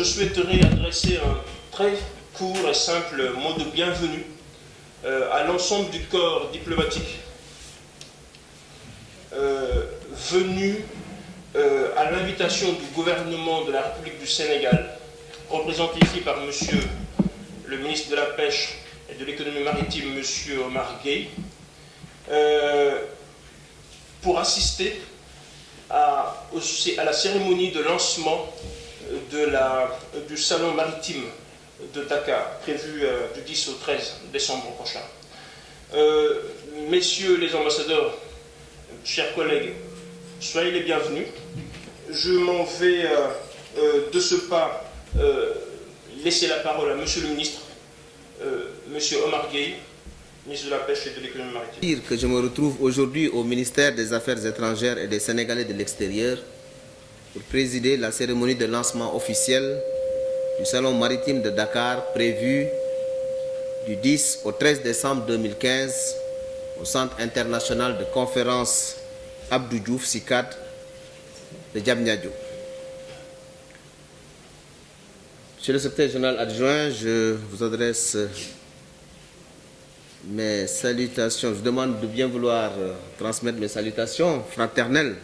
Je souhaiterais adresser un très court et simple mot de bienvenue à l'ensemble du corps diplomatique venu à l'invitation du gouvernement de la République du Sénégal, représenté ici par Monsieur le ministre de la Pêche et de l'économie maritime, Monsieur Omar Gueye, pour assister à la cérémonie de lancement du salon maritime de Dakar, prévu du 10 au 13 décembre prochain. Messieurs les ambassadeurs, chers collègues, soyez les bienvenus. Je m'en vais de ce pas laisser la parole à Monsieur le ministre, Monsieur Omar Gueye, ministre de la Pêche et de l'économie maritime. Dire que je me retrouve aujourd'hui au ministère des Affaires étrangères et des Sénégalais de l'extérieur pour présider la cérémonie de lancement officiel du Salon maritime de Dakar prévu du 10 au 13 décembre 2015 au Centre international de conférence Abdou Diouf SICAD de Diamniadio. Monsieur le secrétaire général adjoint, je vous adresse mes salutations. Je vous demande de bien vouloir transmettre mes salutations fraternelles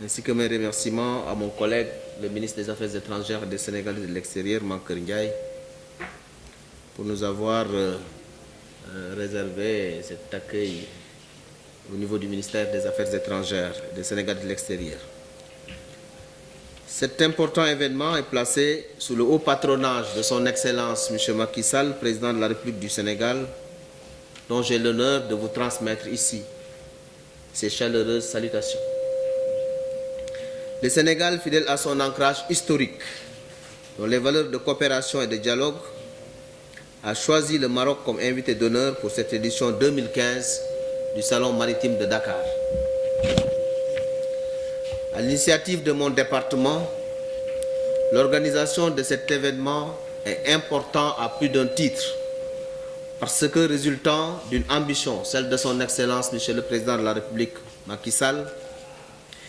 ainsi que mes remerciements à mon collègue, le ministre des Affaires étrangères et des Sénégalais de l'extérieur, Mankeur Ndiaye, pour nous avoir réservé cet accueil au niveau du ministère des Affaires étrangères et des Sénégalais de l'extérieur. Cet important événement est placé sous le haut patronage de son Excellence M. Macky Sall, président de la République du Sénégal, dont j'ai l'honneur de vous transmettre ici ces chaleureuses salutations. Le Sénégal, fidèle à son ancrage historique, dont les valeurs de coopération et de dialogue, a choisi le Maroc comme invité d'honneur pour cette édition 2015 du Salon maritime de Dakar. À l'initiative de mon département, l'organisation de cet événement est importante à plus d'un titre, parce que résultant d'une ambition, celle de son Excellence, Monsieur le Président de la République, Macky Sall,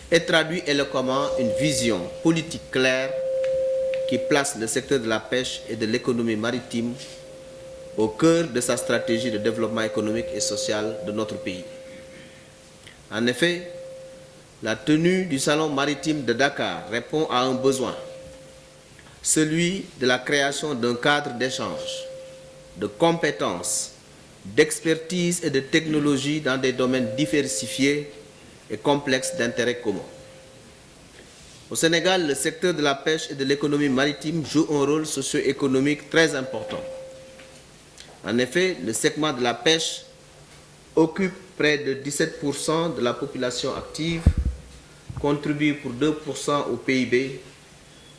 et traduit éloquemment une vision politique claire qui place le secteur de la pêche et de l'économie maritime au cœur de sa stratégie de développement économique et social de notre pays. En effet, la tenue du Salon maritime de Dakar répond à un besoin, celui de la création d'un cadre d'échange, de compétences, d'expertise et de technologie dans des domaines diversifiés et complexes d'intérêt commun. Au Sénégal, le secteur de la pêche et de l'économie maritime joue un rôle socio-économique très important. En effet, le segment de la pêche occupe près de 17% de la population active, contribue pour 2% au PIB,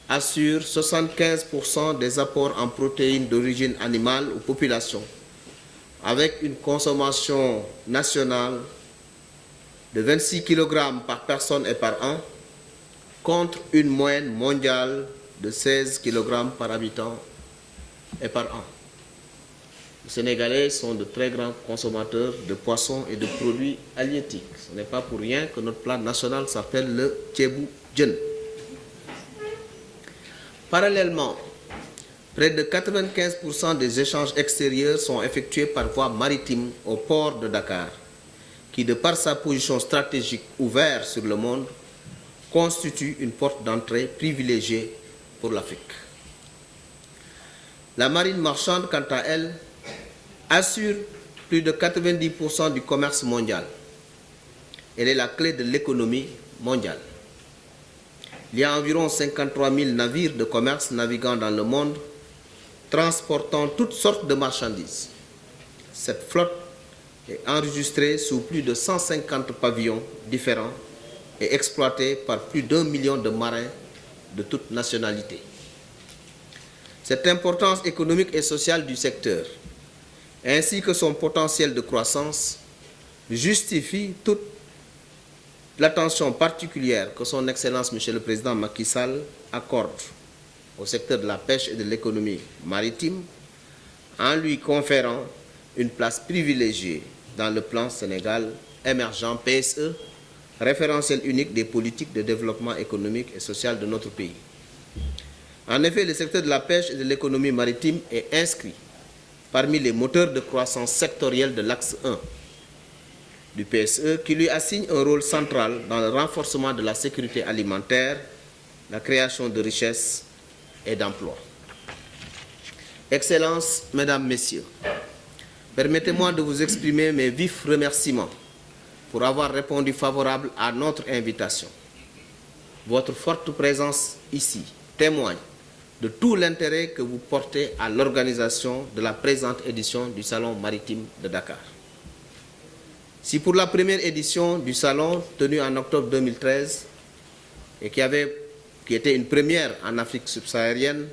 assure 75% des apports en protéines d'origine animale aux populations, avec une consommation nationale de 26 kg par personne et par an, contre une moyenne mondiale de 16 kg par habitant et par an. Les Sénégalais sont de très grands consommateurs de poissons et de produits halieutiques. Ce n'est pas pour rien que notre plat national s'appelle le Tchébou Djen. Parallèlement, près de 95% des échanges extérieurs sont effectués par voie maritime au port de Dakar, qui, de par sa position stratégique ouverte sur le monde, constitue une porte d'entrée privilégiée pour l'Afrique. La marine marchande, quant à elle, assure plus de 90% du commerce mondial. Elle est la clé de l'économie mondiale. Il y a environ 53 000 navires de commerce naviguant dans le monde, transportant toutes sortes de marchandises. Cette flotte est enregistrée sous plus de 150 pavillons différents et exploitée par plus d'1 million de marins de toutes nationalités. Cette importance économique et sociale du secteur, ainsi que son potentiel de croissance, justifie toute l'attention particulière que son Excellence, Monsieur le Président Macky Sall, accorde au secteur de la pêche et de l'économie maritime, en lui conférant une place privilégiée dans le plan Sénégal émergent PSE, référentiel unique des politiques de développement économique et social de notre pays. En effet, le secteur de la pêche et de l'économie maritime est inscrit parmi les moteurs de croissance sectorielle de l'axe 1 du PSE, qui lui assigne un rôle central dans le renforcement de la sécurité alimentaire, la création de richesses et d'emplois. Excellences, Mesdames, Messieurs, permettez-moi de vous exprimer mes vifs remerciements pour avoir répondu favorable à notre invitation. Votre forte présence ici témoigne de tout l'intérêt que vous portez à l'organisation de la présente édition du Salon maritime de Dakar. Si pour la première édition du Salon, tenue en octobre 2013, et qui était une première en Afrique subsaharienne,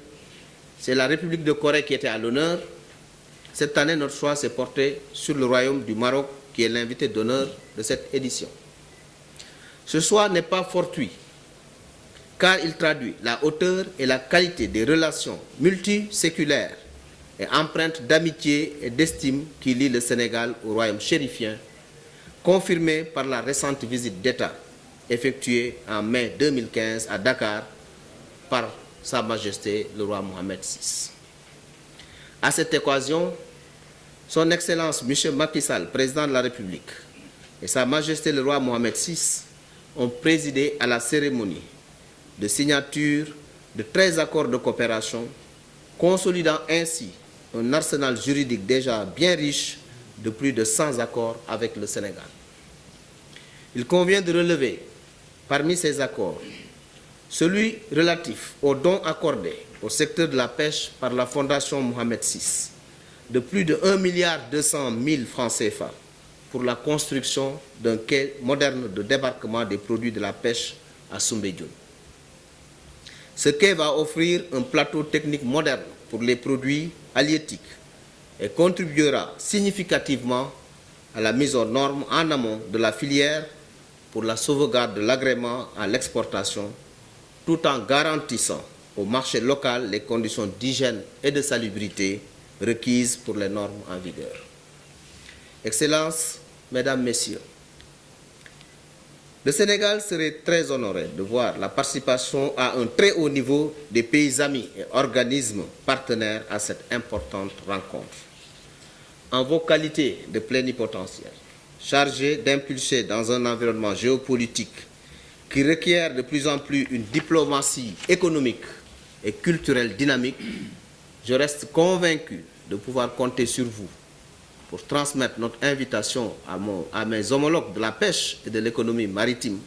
c'est la République de Corée qui était à l'honneur, cette année, notre choix s'est porté sur le Royaume du Maroc, qui est l'invité d'honneur de cette édition. Ce choix n'est pas fortuit, car il traduit la hauteur et la qualité des relations multiséculaires et empreintes d'amitié et d'estime qui lient le Sénégal au Royaume chérifien, confirmée par la récente visite d'État effectuée en mai 2015 à Dakar par Sa Majesté le roi Mohamed VI. À cette occasion, Son Excellence M. Macky Sall, président de la République, et Sa Majesté le roi Mohamed VI ont présidé à la cérémonie de signature de 13 accords de coopération, consolidant ainsi un arsenal juridique déjà bien riche de plus de 100 accords avec le Sénégal. Il convient de relever, parmi ces accords, celui relatif aux dons accordés au secteur de la pêche par la Fondation Mohamed VI, de plus de 1,2 milliard de francs CFA pour la construction d'un quai moderne de débarquement des produits de la pêche à Soumbédioune. Ce quai va offrir un plateau technique moderne pour les produits halieutiques et contribuera significativement à la mise aux normes en amont de la filière pour la sauvegarde de l'agrément à l'exportation, tout en garantissant au marché local les conditions d'hygiène et de salubrité requises pour les normes en vigueur. Excellences, Mesdames, Messieurs, le Sénégal serait très honoré de voir la participation à un très haut niveau des pays amis et organismes partenaires à cette importante rencontre. En vos qualités de plénipotentiaire, chargés d'impulser dans un environnement géopolitique qui requiert de plus en plus une diplomatie économique et culturelle dynamique, je reste convaincu de pouvoir compter sur vous pour transmettre notre invitation à mes homologues de la pêche et de l'économie maritime,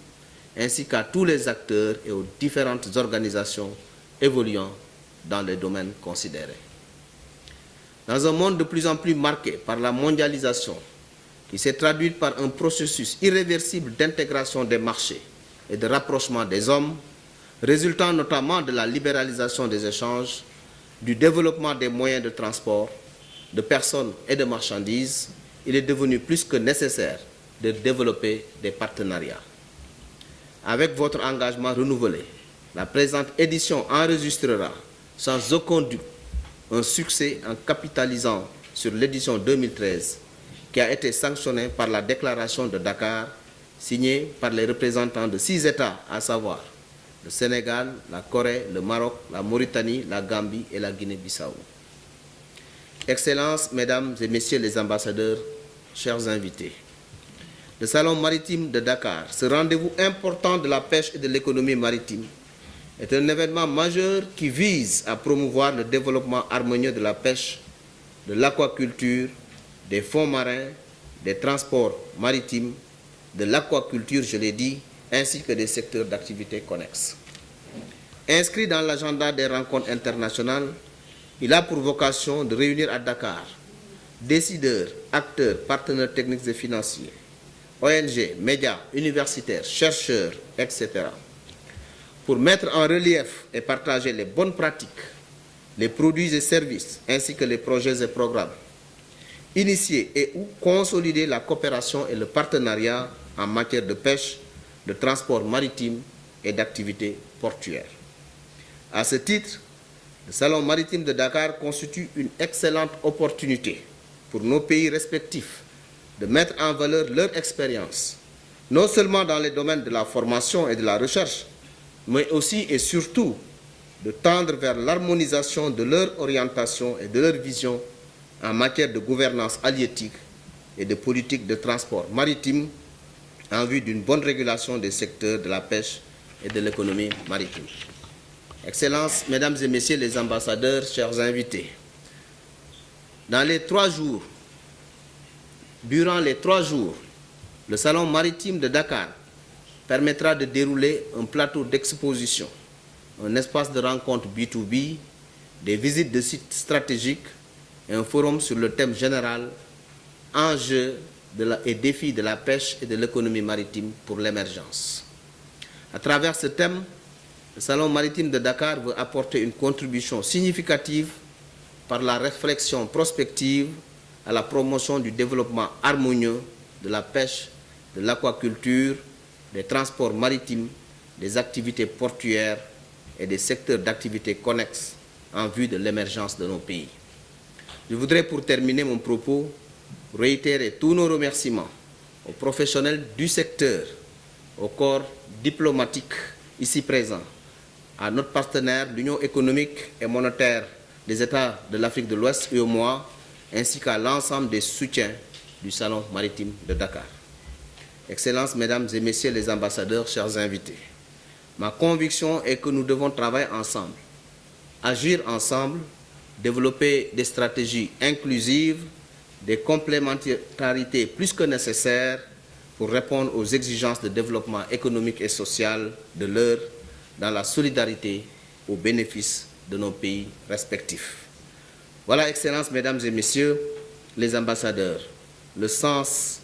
ainsi qu'à tous les acteurs et aux différentes organisations évoluant dans les domaines considérés. Dans un monde de plus en plus marqué par la mondialisation, qui s'est traduite par un processus irréversible d'intégration des marchés et de rapprochement des hommes, résultant notamment de la libéralisation des échanges, du développement des moyens de transport, de personnes et de marchandises, il est devenu plus que nécessaire de développer des partenariats. Avec votre engagement renouvelé, la présente édition enregistrera sans aucun doute un succès en capitalisant sur l'édition 2013 qui a été sanctionnée par la déclaration de Dakar signée par les représentants de 6 États, à savoir le Sénégal, la Corée, le Maroc, la Mauritanie, la Gambie et la Guinée-Bissau. Excellences, Mesdames et Messieurs les ambassadeurs, chers invités, le Salon maritime de Dakar, ce rendez-vous important de la pêche et de l'économie maritime, est un événement majeur qui vise à promouvoir le développement harmonieux de la pêche, de l'aquaculture, des fonds marins, des transports maritimes, de l'aquaculture, je l'ai dit, ainsi que des secteurs d'activité connexes. Inscrit dans l'agenda des rencontres internationales, il a pour vocation de réunir à Dakar décideurs, acteurs, partenaires techniques et financiers, ONG, médias, universitaires, chercheurs, etc., pour mettre en relief et partager les bonnes pratiques, les produits et services, ainsi que les projets et programmes, initier et ou consolider la coopération et le partenariat en matière de pêche, de transport maritime et d'activités portuaires. À ce titre, le Salon maritime de Dakar constitue une excellente opportunité pour nos pays respectifs de mettre en valeur leur expérience, non seulement dans les domaines de la formation et de la recherche, mais aussi et surtout de tendre vers l'harmonisation de leur orientation et de leur vision en matière de gouvernance halieutique et de politique de transport maritime en vue d'une bonne régulation des secteurs de la pêche et de l'économie maritime. Excellences, Mesdames et Messieurs les ambassadeurs, chers invités, durant les 3 jours, le Salon maritime de Dakar permettra de dérouler un plateau d'exposition, un espace de rencontre B2B, des visites de sites stratégiques et un forum sur le thème général « Enjeux et défis de la pêche et de l'économie maritime pour l'émergence ». À travers ce thème, le Salon maritime de Dakar veut apporter une contribution significative par la réflexion prospective à la promotion du développement harmonieux de la pêche, de l'aquaculture, des transports maritimes, des activités portuaires et des secteurs d'activité connexes en vue de l'émergence de nos pays. Je voudrais, pour terminer mon propos, réitérer tous nos remerciements aux professionnels du secteur, au corps diplomatique ici présent, à notre partenaire, l'Union économique et monétaire des États de l'Afrique de l'Ouest, UEMOA, ainsi qu'à l'ensemble des soutiens du Salon maritime de Dakar. Excellences, Mesdames et Messieurs les ambassadeurs, chers invités, ma conviction est que nous devons travailler ensemble, agir ensemble, développer des stratégies inclusives, des complémentarités plus que nécessaires pour répondre aux exigences de développement économique et social de l'heure dans la solidarité au bénéfice de nos pays respectifs. Voilà, Excellences, Mesdames et Messieurs les ambassadeurs, le sens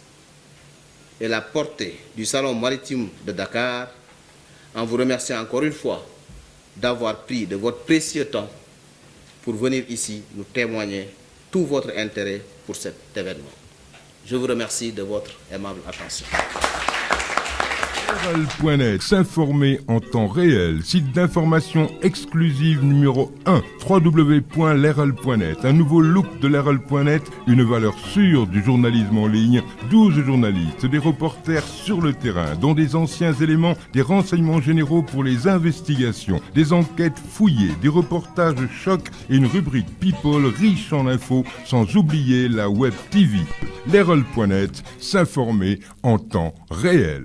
et la portée du Salon maritime de Dakar, en vous remerciant encore une fois d'avoir pris de votre précieux temps pour venir ici nous témoigner tout votre intérêt pour cet événement. Je vous remercie de votre aimable attention. Lerel.net, s'informer en temps réel. Site d'information exclusive numéro 1, www.lerel.net. Un nouveau look de Lerel.net, une valeur sûre du journalisme en ligne. 12 journalistes, des reporters sur le terrain, dont des anciens éléments, des renseignements généraux pour les investigations, des enquêtes fouillées, des reportages choc et une rubrique People riche en infos, sans oublier la Web TV. Lerel.net, s'informer en temps réel.